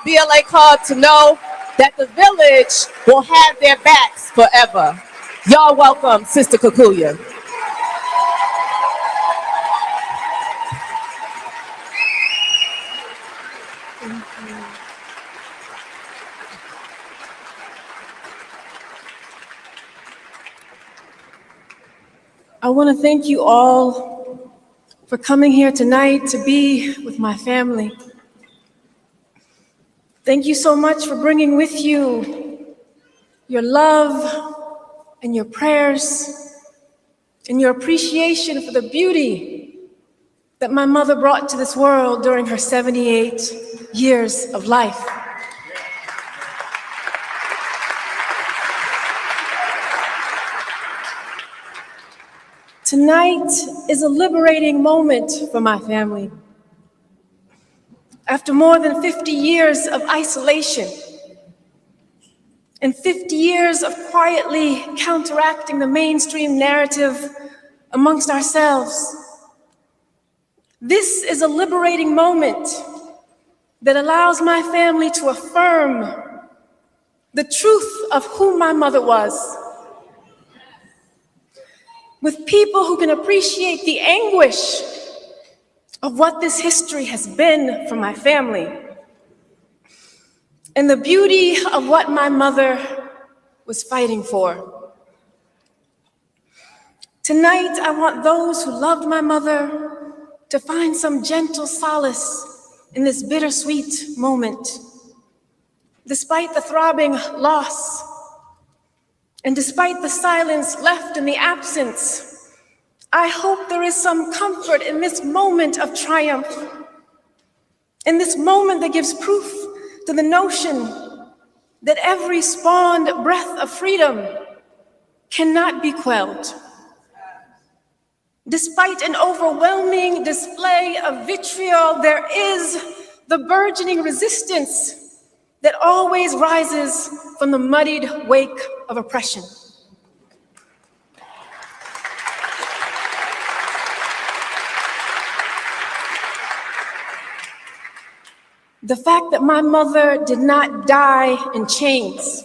BLA called to know that the village will have their backs forever. Y'all welcome, Sister Kakuya. I want to thank you all for coming here tonight to be with my family. Thank you so much for bringing with you your love and your prayers and your appreciation for the beauty that my mother brought to this world during her 78 years of life. Tonight is a liberating moment for my family. After more than 50 years of isolation and 50 years of quietly counteracting the mainstream narrative amongst ourselves, this is a liberating moment that allows my family to affirm the truth of who my mother was, with people who can appreciate the anguish of what this history has been for my family and the beauty of what my mother was fighting for. Tonight, I want those who loved my mother to find some gentle solace in this bittersweet moment. Despite the throbbing loss, and despite the silence left in the absence, I hope there is some comfort in this moment of triumph, in this moment that gives proof to the notion that every spawned breath of freedom cannot be quelled. Despite an overwhelming display of vitriol, there is the burgeoning resistance that always rises from the muddied wake of oppression. The fact that my mother did not die in chains,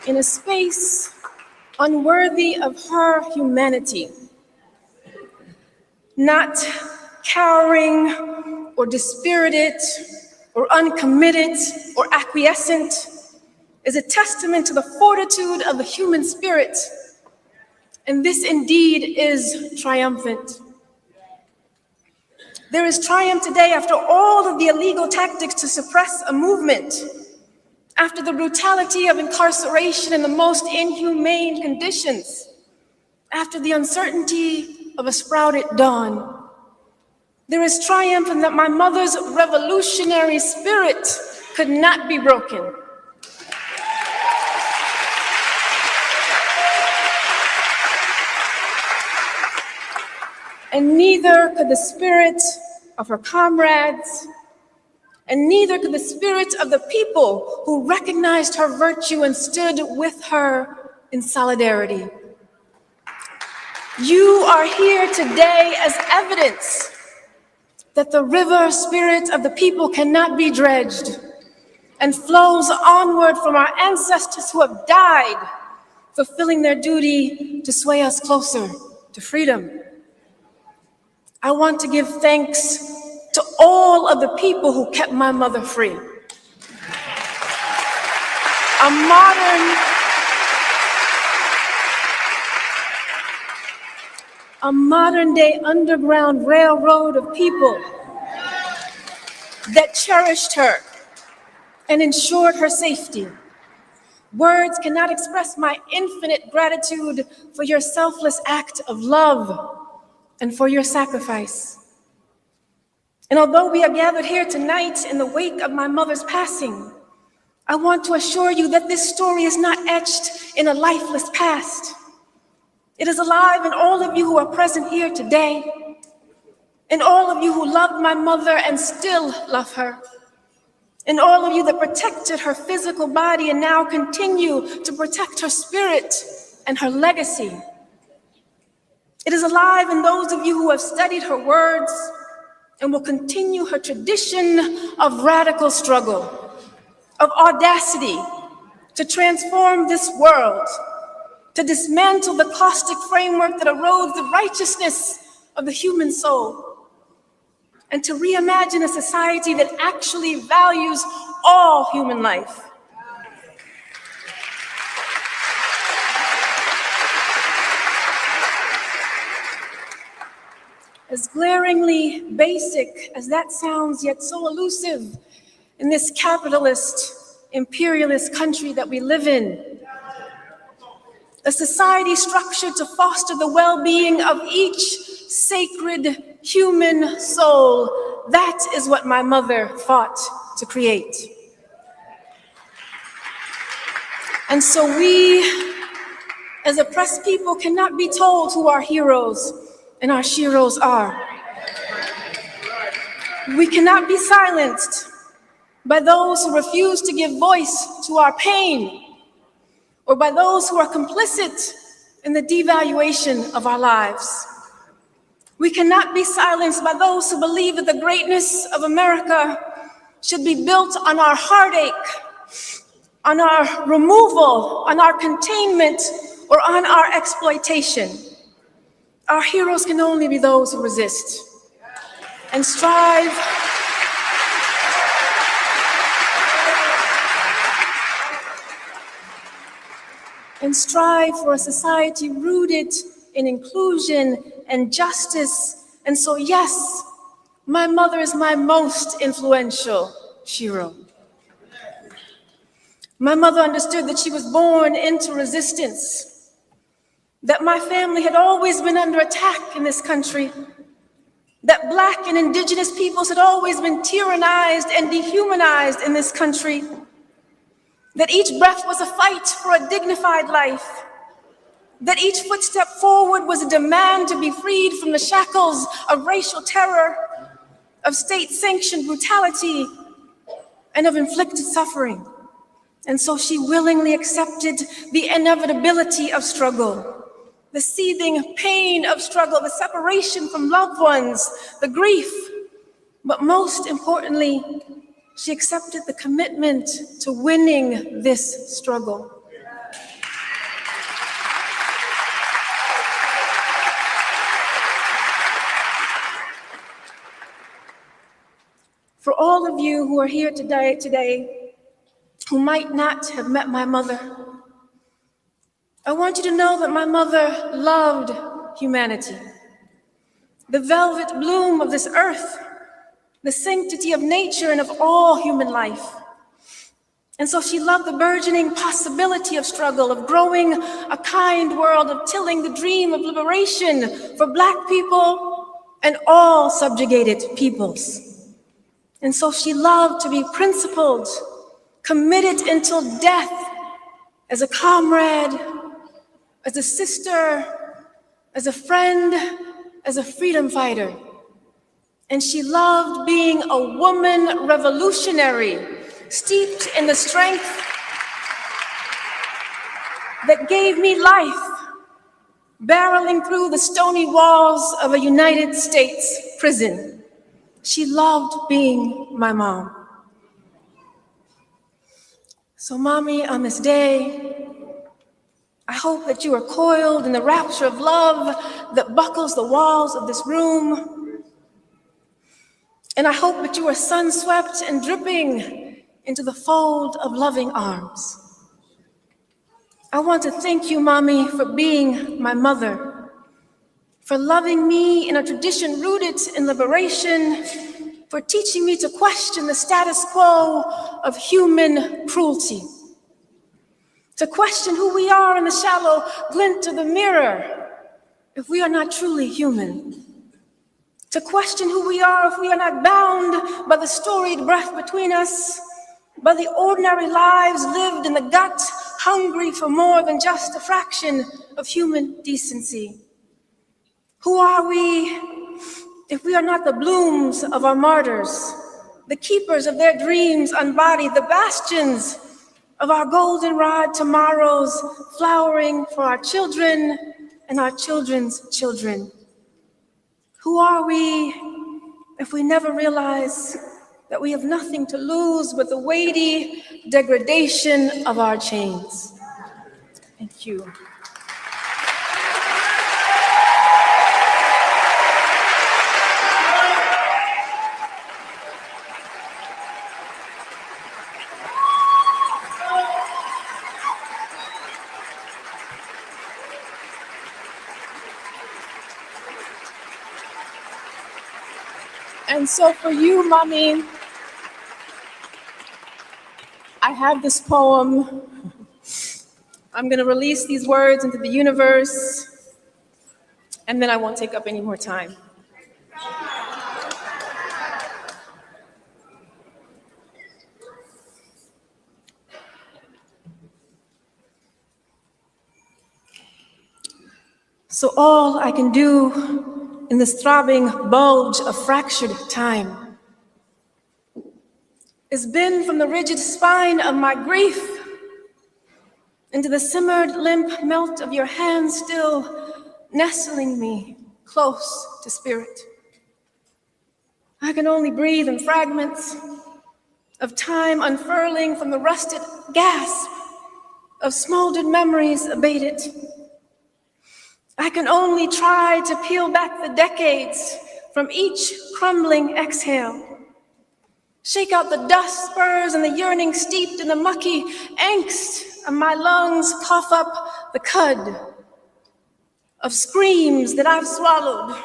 in a space unworthy of her humanity, not cowering or dispirited or uncommitted or acquiescent, is a testament to the fortitude of the human spirit. And this indeed is triumphant. There is triumph today after all of the illegal tactics to suppress a movement, after the brutality of incarceration in the most inhumane conditions, after the uncertainty of a sprouted dawn. There is triumph in that my mother's revolutionary spirit could not be broken. And neither could the spirit of her comrades, and neither could the spirit of the people who recognized her virtue and stood with her in solidarity. You are here today as evidence that the river spirit of the people cannot be dredged and flows onward from our ancestors who have died, fulfilling their duty to sway us closer to freedom. I want to give thanks to all of the people who kept my mother free. A modern day underground railroad of people that cherished her and ensured her safety. Words cannot express my infinite gratitude for your selfless act of love and for your sacrifice. And although we are gathered here tonight in the wake of my mother's passing, I want to assure you that this story is not etched in a lifeless past. It is alive in all of you who are present here today. and all of you who loved my mother and still love her, and all of you that protected her physical body and now continue to protect her spirit and her legacy. It is alive in those of you who have studied her words and will continue her tradition of radical struggle, of audacity to transform this world, to dismantle the caustic framework that erodes the righteousness of the human soul, and to reimagine a society that actually values all human life. As glaringly basic as that sounds, yet so elusive in this capitalist, imperialist country that we live in, a society structured to foster the well-being of each sacred human soul. That is what my mother fought to create. And so we, as oppressed people, cannot be told who our heroes and our sheroes are. We cannot be silenced by those who refuse to give voice to our pain, or by those who are complicit in the devaluation of our lives. We cannot be silenced by those who believe that the greatness of America should be built on our heartache, on our removal, on our containment, or on our exploitation. Our heroes can only be those who resist and strive for a society rooted in inclusion and justice. And so, yes, my mother is my most influential hero. My mother understood that she was born into resistance, that my family had always been under attack in this country, that Black and Indigenous peoples had always been tyrannized and dehumanized in this country, that each breath was a fight for a dignified life, that each footstep forward was a demand to be freed from the shackles of racial terror, of state-sanctioned brutality, and of inflicted suffering. And so she willingly accepted the inevitability of struggle, the seething pain of struggle, the separation from loved ones, the grief, but most importantly, she accepted the commitment to winning this struggle. For all of you who are here today, who might not have met my mother, I want you to know that my mother loved humanity, the velvet bloom of this earth, the sanctity of nature and of all human life. And so she loved the burgeoning possibility of struggle, of growing a kind world, of tilling the dream of liberation for Black people and all subjugated peoples. And so she loved to be principled, committed until death, as a comrade, as a sister, as a friend, as a freedom fighter. And she loved being a woman revolutionary, steeped in the strength that gave me life, barreling through the stony walls of a United States prison. She loved being my mom. So, Mommy, on this day, I hope that you are coiled in the rapture of love that buckles the walls of this room. And I hope that you are sun-swept and dripping into the fold of loving arms. I want to thank you, Mommy, for being my mother, for loving me in a tradition rooted in liberation, for teaching me to question the status quo of human cruelty, to question who we are in the shallow glint of the mirror if we are not truly human, to question who we are if we are not bound by the storied breath between us, by the ordinary lives lived in the gut, hungry for more than just a fraction of human decency. Who are we If we are not the blooms of our martyrs, the keepers of their dreams unbodied, the bastions of our goldenrod tomorrows, flowering for our children and our children's children. Who are we if we never realize that we have nothing to lose but the weighty degradation of our chains? Thank you. And so for you, Mommy, I have this poem. I'm going to release these words into the universe, and then I won't take up any more time. So all I can do in this throbbing bulge of fractured time is bend from the rigid spine of my grief into the simmered limp melt of your hand, still nestling me close to spirit. I can only breathe in fragments of time unfurling from the rusted gasp of smoldered memories abated. I can only try to peel back the decades from each crumbling exhale. Shake out the dust spurs and the yearning steeped in the mucky angst of my lungs, cough up the cud of screams that I've swallowed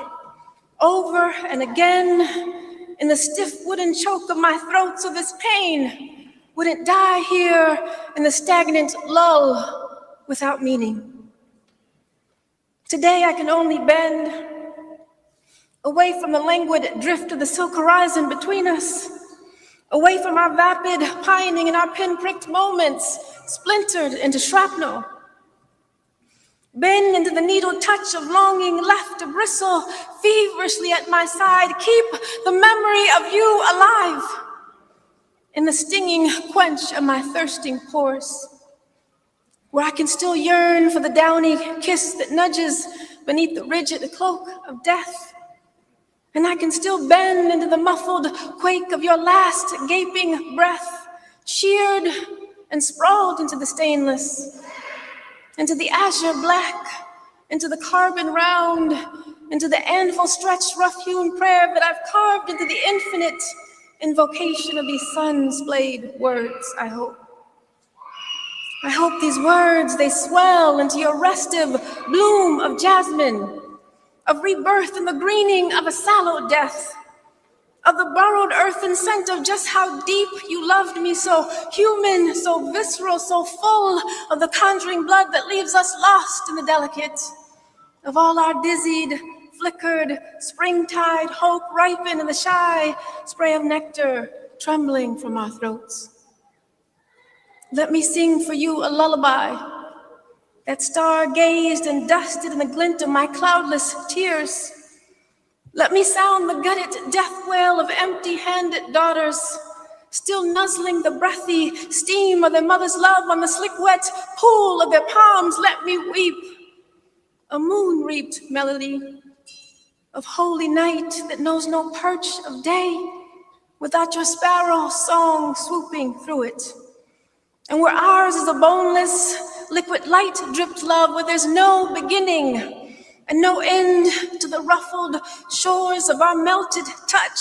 over and again in the stiff wooden choke of my throat, so this pain wouldn't die here in the stagnant lull without meaning. Today I can only bend away from the languid drift of the silk horizon between us, away from our vapid pining and our pinpricked moments splintered into shrapnel. Bend into the needle touch of longing left to bristle feverishly at my side. Keep the memory of you alive in the stinging quench of my thirsting pores, where I can still yearn for the downy kiss that nudges beneath the rigid cloak of death. And I can still bend into the muffled quake of your last gaping breath, sheared and sprawled into the stainless, into the azure black, into the carbon round, into the anvil stretched rough-hewn prayer that I've carved into the infinite invocation of these sun-splayed words, I hope. I hope these words, they swell into your restive bloom of jasmine, of rebirth in the greening of a sallow death, of the borrowed earthen scent of just how deep you loved me, so human, so visceral, so full of the conjuring blood that leaves us lost in the delicate, of all our dizzied, flickered, springtide hope ripened in the shy spray of nectar trembling from our throats. Let me sing for you a lullaby that star-gazed and dusted in the glint of my cloudless tears. Let me sound the gutted death wail of empty-handed daughters, still nuzzling the breathy steam of their mother's love on the slick wet pool of their palms. Let me weep a moon-reaped melody of holy night that knows no perch of day without your sparrow song swooping through it. And where ours is a boneless, liquid light-dripped love, where there's no beginning and no end to the ruffled shores of our melted touch.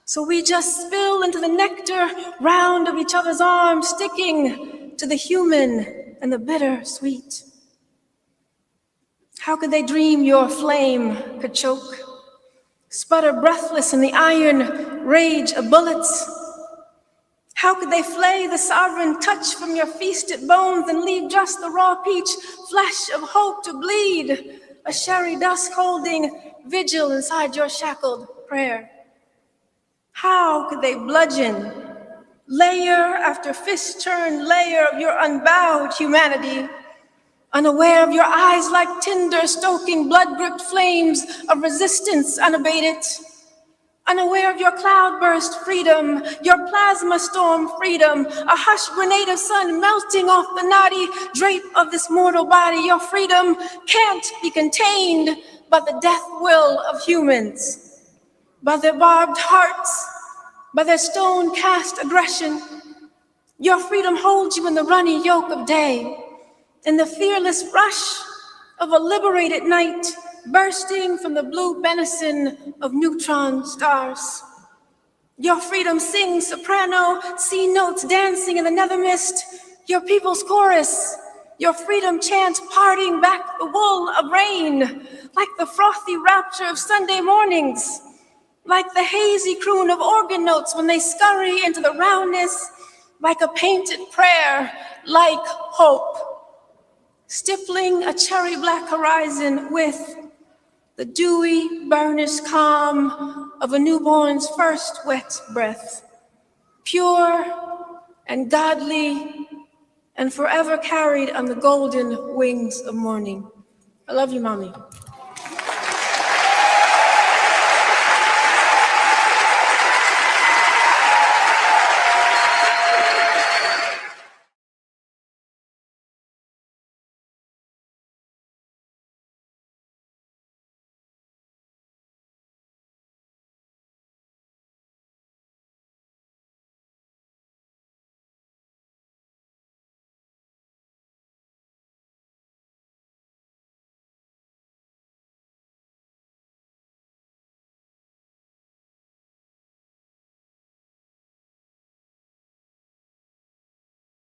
So we just spill into the nectar round of each other's arms, sticking to the human and the bitter-sweet. How could they dream your flame could choke, sputter breathless in the iron rage of bullets? How could they flay the sovereign touch from your feasted bones and leave just the raw peach flesh of hope to bleed, a sherry dusk holding vigil inside your shackled prayer? How could they bludgeon layer after fist-turned layer of your unbowed humanity unaware of your eyes like tinder stoking blood-gripped flames of resistance unabated, unaware of your cloudburst freedom, your plasma storm freedom, a hush grenade of sun melting off the knotty drape of this mortal body. Your freedom can't be contained by the death will of humans, by their barbed hearts, by their stone-cast aggression. Your freedom holds you in the runny yoke of day, in the fearless rush of a liberated night, bursting from the blue benison of neutron stars. Your freedom sings soprano C notes dancing in the nether mist, your people's chorus. Your freedom chants parting back the wool of rain, like the frothy rapture of Sunday mornings, like the hazy croon of organ notes when they scurry into the roundness, like a painted prayer, like hope, stippling a cherry black horizon with the dewy, burnished calm of a newborn's first wet breath, pure and godly and forever carried on the golden wings of morning. I love you, Mommy.